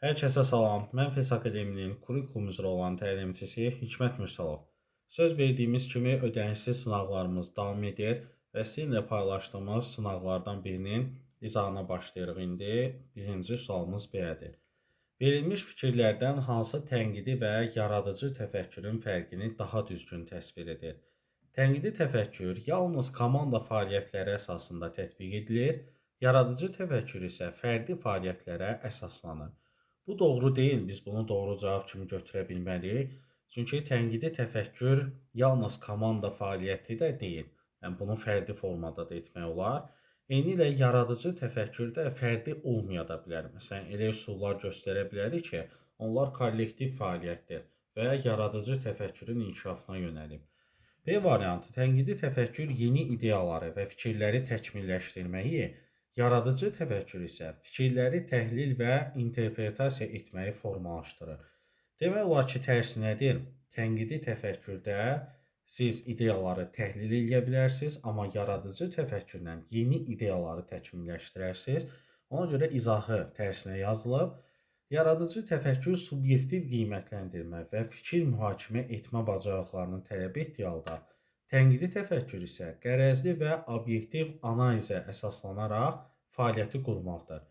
Hər kəsə salam. Mən Fes Akademinin kurikulum üzrə olan təlimçisi Hikmət Mürsəlov. Söz verdiyimiz kimi ödənişsiz sınaqlarımız davam edir və sizinlə paylaşdığımız sınaqlardan birinin izahına başlayırıq indi. Birinci sualımız belədir. Verilmiş fikirlərdən hansı tənqidi və yaradıcı təfəkkürün fərqini daha düzgün təsvir edir? Tənqidi təfəkkür yalnız komanda fəaliyyətləri əsasında tətbiq edilir, yaradıcı təfəkkür isə fərdi fəaliyyətlərə əsaslanır. Bu doğru deyil, biz bunu doğru cavab kimi götürə bilmərik. Çünki tənqidi təfəkkür yalnız komanda fəaliyyəti də deyil. Yəni bunu fərdi formada da etmək olar. Eynilə yaradıcı təfəkkür də fərdi olmaya da bilər. Məsələn, elə üsullar göstərə bilərik ki, onlar kollektiv fəaliyyətdir və yaradıcı təfəkkürün inkişafına yönəlib. B variantı tənqidi təfəkkür yeni ideyaları və fikirləri təkmilləşdirməyi, yaradıcı təfəkkür isə fikirləri təhlil və interpretasiya etməyi formalaşdırır. Demək olar ki, tərsinədir. Tənqidi təfəkkürdə siz ideyaları təhlil edə bilərsiniz, amma yaradıcı təfəkkürlə yeni ideyaları təkmilləşdirərsiniz. Ona görə izahı tərsinə yazılıb. Yaradıcı təfəkkür subyektiv qiymətləndirmə və fikir mühakimə etmə bacarıqlarını tələb etdiyi halda, tənqidi təfəkkür isə qərəzli və obyektiv analizə əsaslanaraq fəaliyyəti qurmaqdır.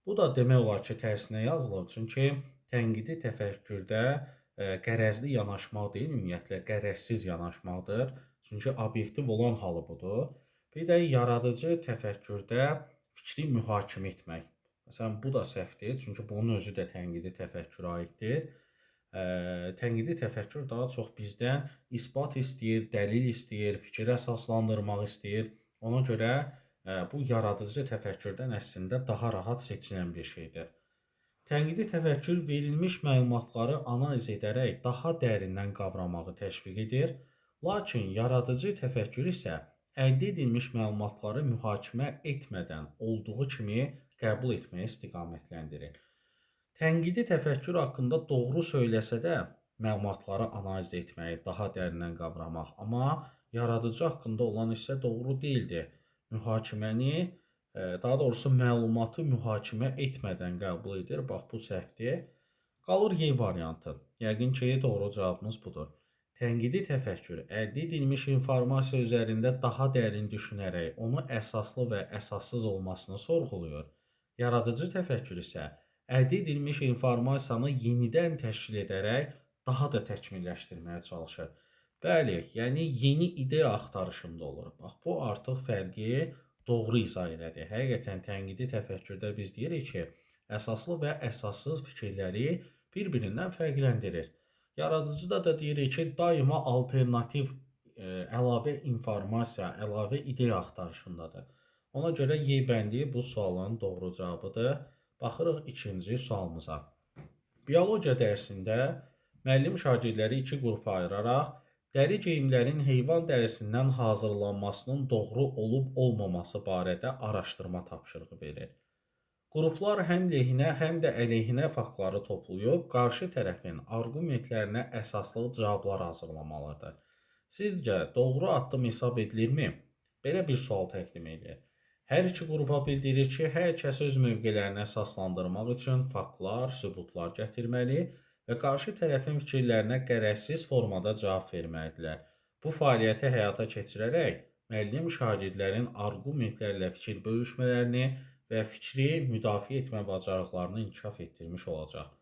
Bu da demək olar ki, tərsinə yazılıb, çünki tənqidi təfəkkürdə qərəzli yanaşmaq deyil, ümumiyyətlə qərəzsiz yanaşmaqdır. Çünki obyektiv olan halı budur. Bir də yaradıcı təfəkkürdə fikri mühakimə etmək. Məsələn, bu da səhvdir, çünki bunun özü də tənqidi təfəkkürə aiddir. Tənqidi təfəkkür daha çox bizdən isbat istəyir, dəlil istəyir, fikir əsaslandırmaq istəyir. Ona görə bu yaradıcı təfəkkürdən əslində daha rahat seçilən bir şeydir. Tənqidi təfəkkür verilmiş məlumatları analiz edərək daha dərindən qavramağı təşviq edir. Lakin yaradıcı təfəkkür isə əldə edilmiş məlumatları mühakimə etmədən olduğu kimi qəbul etməyə istiqamətləndirir. Tənqidi təfəkkür haqqında doğru söyləsə də, məlumatları analiz etməyi, daha dərindən qavramaq, amma yaradıcı haqqında olan isə doğru deyildi. Mühakiməni, daha doğrusu məlumatı mühakimə etmədən qəbul edir. Bax, bu səhvdir. Qalır Y variantı. Yəqin ki, doğru cavabımız budur. Tənqidi təfəkkür əldə edilmiş informasiya üzərində daha dərin düşünərək, onu əsaslı və əsassız olmasını sorğuluyur. Yaradıcı təfəkkür isə əldə edilmiş informasiyanı yenidən təşkil edərək daha da təkmilləşdirməyə çalışır. Bəli, yəni yeni ideya axtarışında olur. Bax, bu artıq fərqi doğru izah elədi. Həqiqətən tənqidi təfəkkürdə biz deyirik ki, əsaslı və əsassız fikirləri bir-birindən fərqləndirir. Yaradıcıda da deyirik ki, daima alternativ əlavə informasiya, əlavə ideya axtarışındadır. Ona görə Y bəndi bu sualın doğru cavabıdır. Baxırıq ikinci sualımıza. Biologiya dərsində müəllim şagirdləri iki qrupa ayıraraq dəri geyimlərin heyvan dərisindən hazırlanmasının doğru olub-olmaması barədə araşdırma tapşırığı verir. Qruplar həm lehinə, həm də əleyhinə faktları toplayıb, qarşı tərəfin arqumentlərinə əsaslı cavablar hazırlamalıdır. Sizcə, doğru addım hesab edilirmi? Belə bir sual təqdim edir. Hər iki qrupa bildirir ki, hər kəs öz mövqelərini əsaslandırmaq üçün faktlar, sübutlar gətirməli və qarşı tərəfin fikirlərinə qərəzsiz formada cavab verməlidirlər. Bu fəaliyyəti həyata keçirərək müəllim şagirdlərin arqumentlərlə fikir bölüşmələrini və fikri müdafiə etmə bacarıqlarını inkişaf etdirmiş olacaq.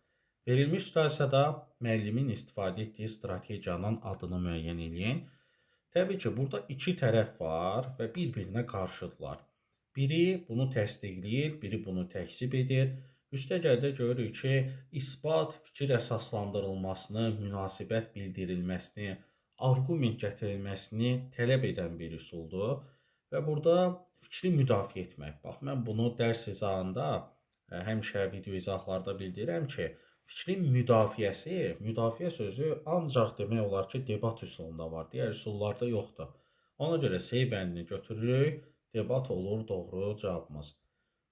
Verilmiş situasiyada müəllimin istifadə etdiyi strategiyanın adını müəyyən edin. Təbii ki, burada iki tərəf var və bir-birinə qarşıdırlar. Biri bunu təsdiqləyir, biri bunu təkzib edir. Üstəgəldə görürük ki, isbat, fikir əsaslandırılmasını, münasibət bildirilməsini, arqument gətirilməsini tələb edən bir üsuldur və burada fikri müdafiə etmək. Bax, mən bunu dərs izahında, həmişə video izahlarda bildirirəm ki, fikrin müdafiə sözü ancaq demək olar ki, debat üsulunda var, digər üsullarda yoxdur. Ona görə S bəndini götürürük, debat olur doğru cavabımız.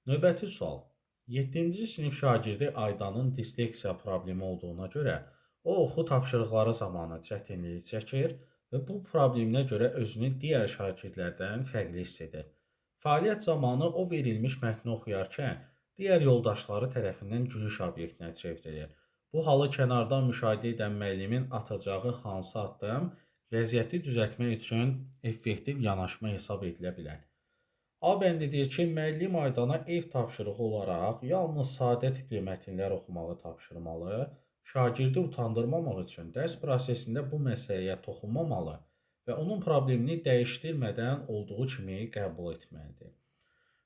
Növbəti sual. 7-ci sinif şagirdi Aydanın disleksiya problemi olduğuna görə o oxu tapşırıqları zamanı çətinlik çəkir və bu probleminə görə özünü digər şagirdlərdən fərqli hiss edir. Fəaliyyət zamanı o verilmiş mətni oxuyarkən digər yoldaşları tərəfindən gülüş obyektinə çevrilir. Bu halı kənardan müşahidə edən müəllimin atacağı hansı addım vəziyyəti düzəltmək üçün effektiv yanaşma hesab edilə bilər? A bəndi deyir ki, müəllim Aydana ev tapşırığı olaraq yalnız sadə tipli mətnlər oxumağı tapşırmalı, şagirdi utandırmamaq üçün dərs prosesində bu məsələyə toxunmamalı və onun problemini dəyişdirmədən olduğu kimi qəbul etməlidir.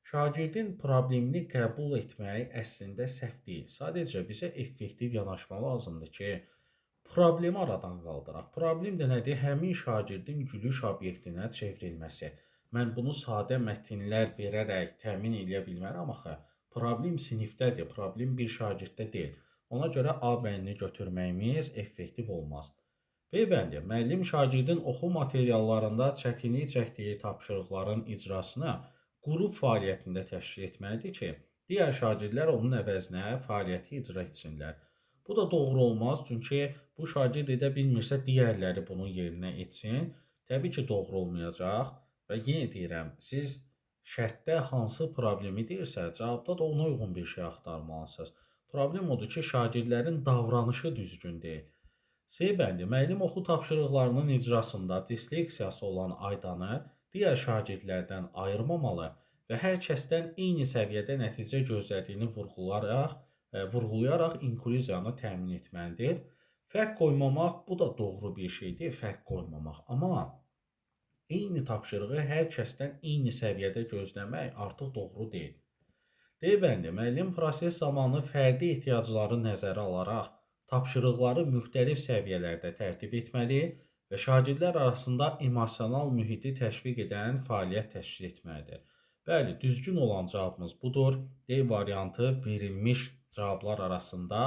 Şagirdin problemini qəbul etmək əslində səhv deyil. Sadəcə bizə effektiv yanaşma lazımdır ki, problemi aradan qaldıraq. Problem də nədir? Həmin şagirdin gülüş obyektinə çevrilməsi. Mən bunu sadə mətnlər verərək təmin edə bilmərəm axı. Problem sinifdədir, problem bir şagirddə deyil. Ona görə A bəndini götürməyimiz effektiv olmaz. B bəndi, müəllim şagirdin oxu materiallarında çətinlik çəkdiyi tapşırıqların icrasını qrup fəaliyyətində təşkil etməlidir ki, digər şagirdlər onun əvəzinə fəaliyyəti icra etsinlər. Bu da doğru olmaz, çünki bu şagird edə bilmirsə, digərləri bunun yerinə etsin. Təbii ki, doğru olmayacaq və yenə deyirəm, siz şərtdə hansı problemi deyirsə, cavabda da ona uyğun bir şey axtarmalısınız. Problem odur ki, şagirdlərin davranışı düzgün deyil. C bəndi, müəllim oxu tapşırıqlarının icrasında disleksiyası olan Aydanı digər şagirdlərdən ayırmamalı və hər kəsdən eyni səviyyədə nəticə gözlədiyini vurğulayaraq inklüziyanı təmin etməlidir. Fərq qoymamaq, bu da doğru bir şeydir, fərq qoymamaq. Amma eyni tapşırığı hər kəsdən eyni səviyyədə gözləmək artıq doğru deyil. D bəndi, müəllim proses zamanı fərdi ehtiyacları nəzərə alaraq tapşırıqları müxtəlif səviyyələrdə tərtib etməli və şagirdlər arasında emosional mühiti təşviq edən fəaliyyət təşkil etməlidir. Bəli, düzgün olan cavabımız budur. D variantı verilmiş cavablar arasında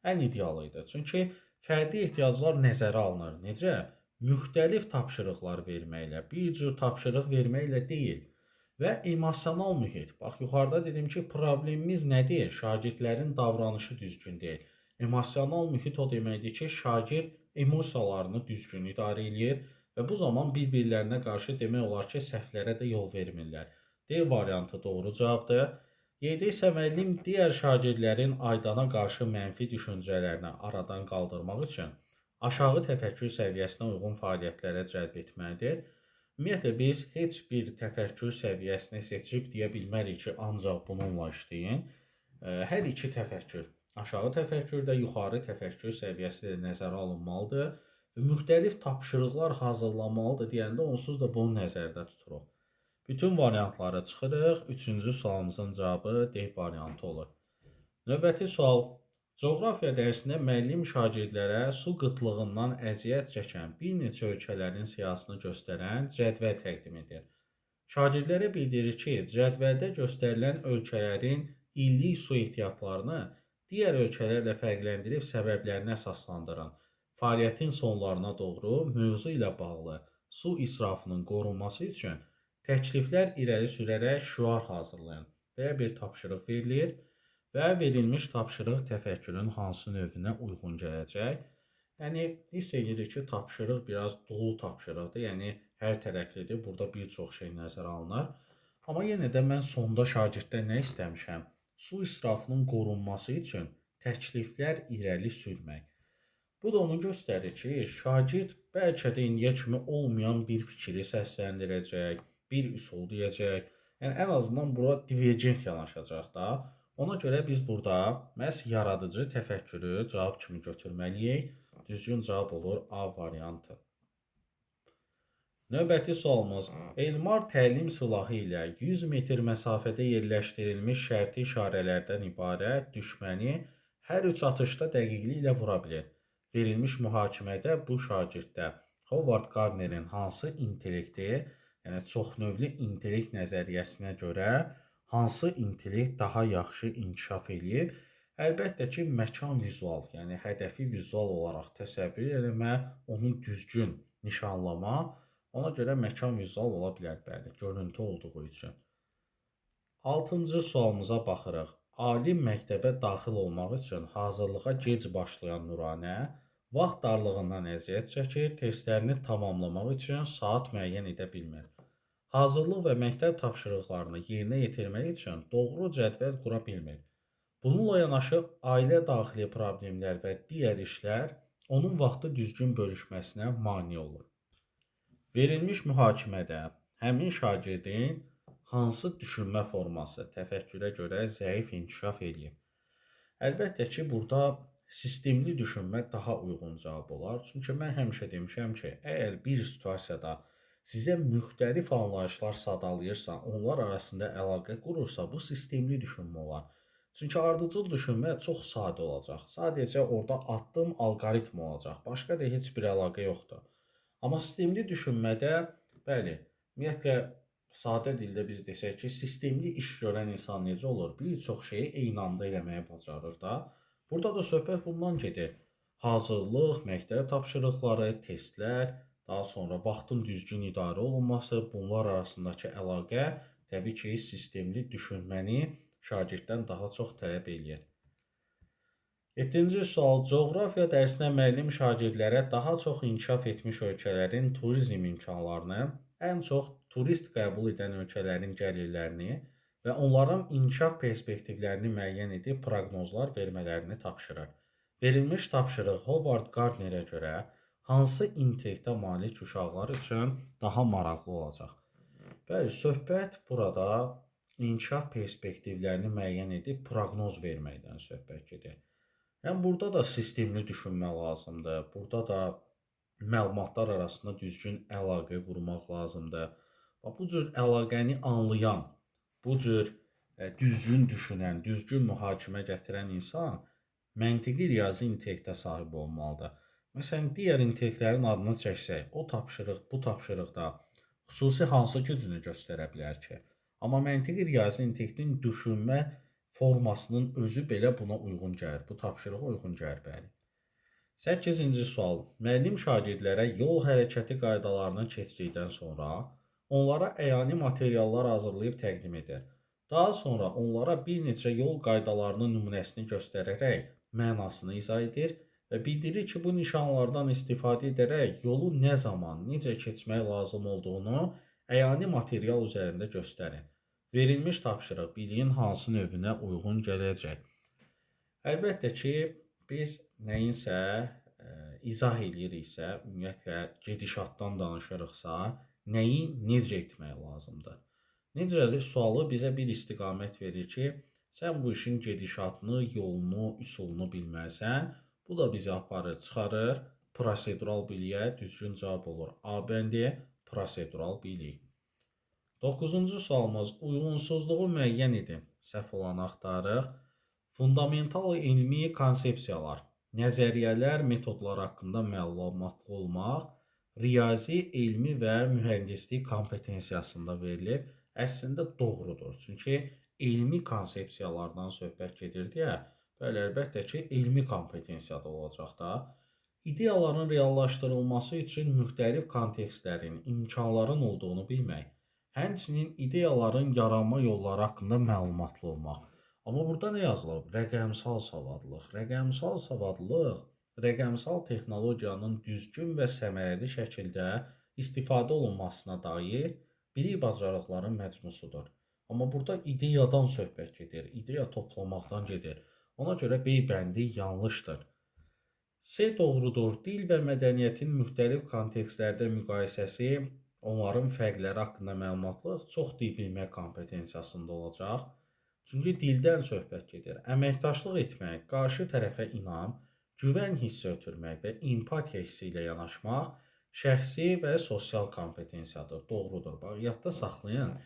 ən idealı idi. Çünki fərdi ehtiyaclar nəzərə alınır. Necə? Müxtəlif tapşırıqlar verməklə, bir cür tapşırıq verməklə deyil. Və emosional mühit. Bax, yuxarıda dedim ki, problemimiz nədir? Şagirdlərin davranışı düzgün deyil. Emosional mühit o deməkdir ki, şagird emosiyalarını düzgün idarə edir və bu zaman bir-birlərinə qarşı demək olar ki, səhvlərə də yol vermirlər. D variantı doğru cavabdır. Y-də isə müəllim digər şagirdlərin Aydana qarşı mənfi düşüncələrini aradan qaldırmaq üçün aşağı təfəkkür səviyyəsinə uyğun fəaliyyətlərə cəlb etməlidir. Ümumiyyətlə, biz heç bir təfəkkür səviyyəsini seçib deyə bilmərik ki, ancaq bununla işləyin. Hər iki təfəkkür, aşağı təfəkkür də, yuxarı təfəkkür səviyyəsi də nəzərə alınmalıdır. Müxtəlif tapşırıqlar hazırlamalıdır deyəndə onsuz da bunu nəzərdə tuturuq. Bütün variantları çıxırıq. Üçüncü sualımızın cavabı D variantı olur. Növbəti sual. Coğrafiya dərsində müəllim şagirdlərə su qıtlığından əziyyət çəkən bir neçə ölkələrin siyahısını göstərən cədvəl təqdim edir. Şagirdlərə bildirir ki, cədvəldə göstərilən ölkələrin illik su ehtiyatlarını digər ölkələrlə fərqləndirib səbəblərini əsaslandırın. Fəaliyyətin sonlarına doğru mövzu ilə bağlı su israfının qorunması üçün təkliflər irəli sürərək şüar hazırlayın. Belə bir tapşırıq verilir və verilmiş tapşırıq təfəkkürün hansı növünə uyğun gələcək. Yəni, hiss edirik ki, tapşırıq biraz dolu tapşırıqdır, yəni hər tərəflidir, burada bir çox şey nəzərə alınır. Amma yenə də mən sonda şagirddən nə istəmişəm? Su israfının qorunması üçün təkliflər irəli sürmək. Bu da onu göstərir ki, şagird bəlkə də indiyə kimi olmayan bir fikri səsləndirəcək, bir üsul deyəcək. Yəni, ən azından bura divergent yanaşacaq da. Ona görə biz burada məhz yaradıcı təfəkkürü cavab kimi götürməliyik. Düzgün cavab olur A variantı. Növbəti sualımız. Elmar təlim silahı ilə 100 metr məsafədə yerləşdirilmiş şərti işarələrdən ibarət düşməni hər üç atışda dəqiqliklə vura bilir. Verilmiş mühakimədə bu şagirddə Howard Gardnerin hansı intellekti, yəni çoxnövlü intellekt nəzəriyyəsinə görə hansı intellekt daha yaxşı inkişaf eləyib? Əlbəttə ki, məkan vizual, yəni hədəfi vizual olaraq təsəvvür eləmə, onu düzgün nişanlama, ona görə məkan vizual ola bilər, bəli, görüntü olduğu üçün. 6-cı sualımıza baxırıq. Ali məktəbə daxil olmaq üçün hazırlığa gec başlayan Nuranə vaxt darlığından əziyyət çəkir, testlərini tamamlamaq üçün saat müəyyən edə bilmir. Hazırlıq və məktəb tapşırıqlarını yerinə yetirmək üçün doğru cədvəl qura bilmir. Bununla yanaşı ailə daxili problemlər və digər işlər onun vaxtı düzgün bölüşməsinə mane olur. Verilmiş mühakimədə həmin şagirdin hansı düşünmə forması təfəkkürə görə zəif inkişaf eləyib? Əlbəttə ki, burada sistemli düşünmək daha uyğun cavab olar. Çünki mən həmişə demişəm ki, əgər bir situasiyada sizə müxtəlif anlayışlar sadalayırsa, onlar arasında əlaqə qurursa, bu sistemli düşünmə olar. Çünki ardıcıl düşünmə çox sadə olacaq. Sadəcə orada addım alqoritm olacaq. Başqa da heç bir əlaqə yoxdur. Amma sistemli düşünmədə, bəli, ümumiyyətlə sadə dildə biz desək ki, sistemli iş görən insan necə olur? Bir çox şeyi eyni anda eləməyi bacarır da. Burada da söhbət bundan gedir. Hazırlıq, məktəb tapşırıqları, testlər, daha sonra vaxtın düzgün idarə olunması, bunlar arasındakı əlaqə təbii ki, sistemli düşünməni şagirddən daha çox tələb eləyir. 7-ci sual. Coğrafiya dərsinə müəllim şagirdlərə daha çox inkişaf etmiş ölkələrin turizm imkanlarını, ən çox turist qəbul edən ölkələrin gəlirlərini və onların inkişaf perspektivlərini müəyyən edib proqnozlar vermələrini tapşırır. Verilmiş tapşırıq Howard Gardnerə görə hansı intellektə malik uşaqlar üçün daha maraqlı olacaq? Bəli, söhbət burada inkişaf perspektivlərini müəyyən edib proqnoz verməkdən söhbət gedir. Yəni burada da sistemli düşünmə lazımdır. Burada da məlumatlar arasında düzgün əlaqə qurmaq lazımdır. Bu cür əlaqəni anlayan, bu cür düzgün düşünən, düzgün mühakimə gətirən insan məntiqi riyazi intellektə sahib olmalıdır. Məsələn, digər intellektlərin adını çəksək, o tapşırıq, bu tapşırıqda xüsusi hansı gücünü göstərə bilər ki? Amma məntiqi riyazi intellektin düşünmə formasının özü belə buna uyğun gəlir. Bu tapşırığa uyğun gəlir, bəli. 8-ci sual. Müəllim şagirdlərə yol hərəkəti qaydalarını keçdikdən sonra onlara əyani materiallar hazırlayıb təqdim edir. Daha sonra onlara bir neçə yol qaydalarının nümunəsini göstərərək mənasını izah edir və bildirir ki, bu nişanlardan istifadə edərək yolu nə zaman, necə keçmək lazım olduğunu əyani material üzərində göstərin. Verilmiş tapşırıq biliyin hansı növünə uyğun gələcək? Əlbəttə ki, biz nəyinsə izah eləyiriksə, ümumiyyətlə gedişatdan danışırıqsa, nəyi necə etmək lazımdır? Necə sualı bizə bir istiqamət verir ki, sən bu işin gedişatını, yolunu, üsulunu bilməlisən. Bu da bizi aparır, çıxarır prosedural biliyə, düzgün cavab olur. A bəndi prosedural bilik. 9-cu sualımız uyğunsuzluğu müəyyən edin. Səhv olanı axtarırıq. Fundamental elmi konsepsiyalar, nəzəriyyələr, metodlar haqqında məlumatlı olmaq, riyazi, elmi və mühəndislik kompetensiyasında verilib. Əslində doğrudur. Çünki elmi konsepsiyalardan söhbət gedir deyə, bəli, əlbəttə ki, elmi kompetensiyada olacaq da. İdeyaların reallaşdırılması üçün müxtəlif kontekstlərin, imkanların olduğunu bilmək, həmçinin ideyaların yaranma yolları haqqında məlumatlı olmaq. Amma burada nə yazılıb? Rəqəmsal savadlıq. Rəqəmsal savadlıq, rəqəmsal texnologiyanın düzgün və səmərəli şəkildə istifadə olunmasına dair bilik bacarıqların məcmusudur. Amma burada ideyadan söhbət gedir, ideya toplamaqdan gedir. Ona görə B bəndi yanlışdır. C doğrudur. Dil və mədəniyyətin müxtəlif kontekstlərdə müqayisəsi, onların fərqləri haqqında məlumatlıq çox dil bilmək kompetensiyasında olacaq. Çünki dildən söhbət gedir. Əməkdaşlıq etmək, qarşı tərəfə inam, güvən hissi ötürmək və empatiya hissi ilə yanaşmaq şəxsi və sosial kompetensiyadır. Doğrudur. Bax, yadda saxlayın.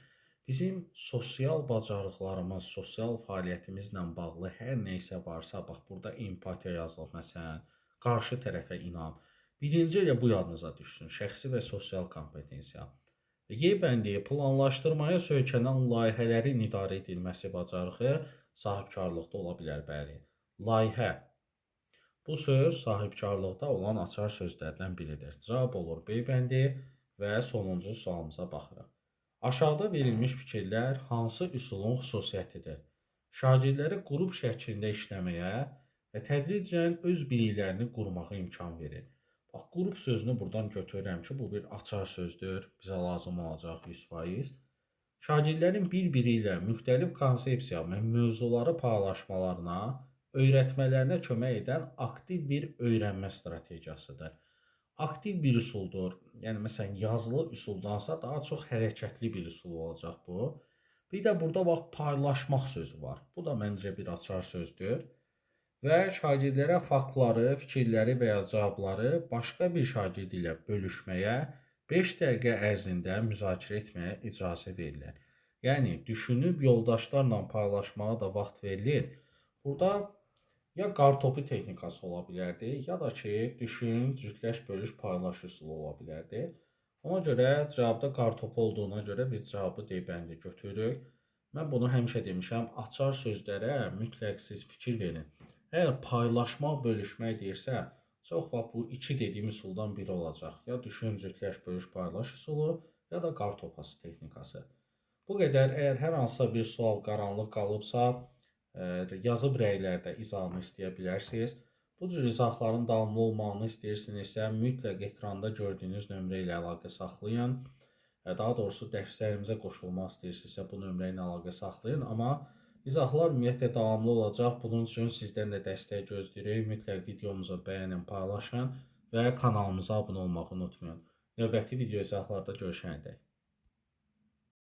Bizim sosial bacarıqlarımız, sosial fəaliyyətimizlə bağlı hər nə isə varsa, bax, burada empatiya yazılıb məsələn, qarşı tərəfə inam. Birinci elə bu yadınıza düşsün, şəxsi və sosial kompetensiya. Y bəndi planlaşdırmaya söykənən layihələrin idarə edilməsi bacarığı sahibkarlıqda ola bilər, bəli. Layihə. Bu söz sahibkarlıqda olan açar sözlərdən biridir. Cavab olur B bəndi və sonuncu sualımıza baxırıq. Aşağıda verilmiş fikirlər hansı üsulun xüsusiyyətidir? Şagirdlərə qrup şəklində işləməyə və tədricən öz biliklərini qurmağa imkan verir. Bax, qrup sözünü buradan götürürəm ki, bu bir açar sözdür, bizə lazım olacaq 100%. şagirdlərin bir-biri ilə müxtəlif konsepsiya və mövzuları paylaşmalarına, öyrətmələrinə kömək edən aktiv bir öyrənmə strategiyasıdır. Aktiv bir üsuldur. Yəni məsələn yazılı üsuldansa daha çox hərəkətli bir üsul olacaq bu. Bir də burada bax paylaşmaq sözü var. Bu da məncə bir açar sözdür və şagirdlərə faktları, fikirləri və ya cavabları başqa bir şagird ilə bölüşməyə 5 dəqiqə ərzində müzakirə etməyə icazə verilir. Yəni düşünüb yoldaşlarla paylaşmağa da vaxt verilir. Burada ya qartopu texnikası ola bilərdi, ya da ki, düşün, cütləş, bölüş, paylaş üsulu ola bilərdi. Ona görə cavabda qartopu olduğuna görə biz cavabı D-bəndi götürürük. Mən bunu həmişə demişəm, açar sözlərə mütləq siz fikir verin. Əgər paylaşmaq, bölüşmək deyirsə, çox vaxt bu iki dediyim üsuldan biri olacaq. Ya düşün, cütləş, bölüş, paylaş üsulu, ya da qartopası texnikası. Bu qədər. Əgər hər hansısa bir sual qaranlıq qalıbsa, yazıb rəylərdə izahını istəyə bilərsiniz. Bu cür izahların davamlı olmağını istəyirsinizsə, mütləq ekranda gördüyünüz nömrə ilə əlaqə saxlayın. Daha doğrusu dərslərimizə qoşulmaq istəyirsinizsə, bu nömrə ilə əlaqə saxlayın. Amma izahlar ümumiyyətlə davamlı olacaq. Bunun üçün sizdən də dəstək gözləyirik. Mütləq videomuzu bəyənin, paylaşın və kanalımıza abunə olmağı unutmayın. Növbəti video izahlarda görüşənədək.